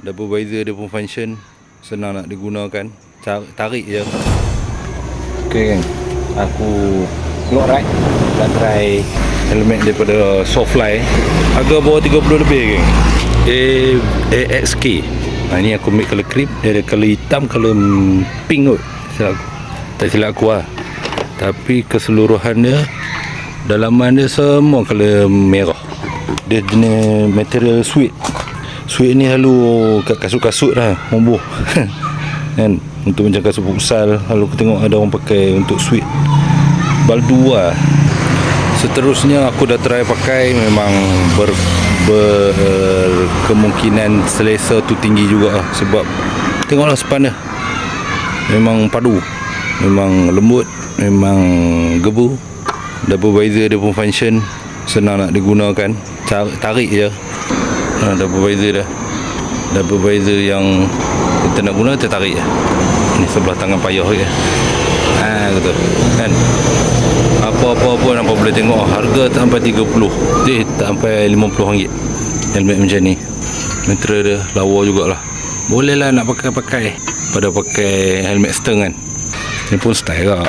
Dah berbeza dia pun function, senang nak digunakan, tarik je. Okay, aku long ride nak try helmet daripada Softfly. Harga bawah 30 lebih geng. AXK. Ni aku make color cream. Dia ada color hitam, color pink kot. Tak silap aku lah. Tapi keseluruhan dia, dalaman dia semua color merah. Dia jenis material suede. Suede ni selalu kat kasut-kasut lah, mampu kan, untuk macam kasut futsal. Lalu aku tengok ada orang pakai untuk suede. Baldu lah. Seterusnya aku dah try pakai, memang berkemungkinan selesa tu tinggi juga lah. Sebab tengoklah span dia, memang padu, memang lembut, memang gebu. Dah berbeza dia pun function, senang nak digunakan, tarik je. Dah berbeza dah. Dah berbeza yang kita nak guna, kita tarik je. Ni sebelah tangan payah je. Gitu kan. Apa-apa pun apa boleh tengok harga tak sampai 30. Tak sampai RM50 helmet macam ni. Material dia lawa jugalah. Boleh lah nak pakai pada pakai helmet stern kan. Ni pun style lah.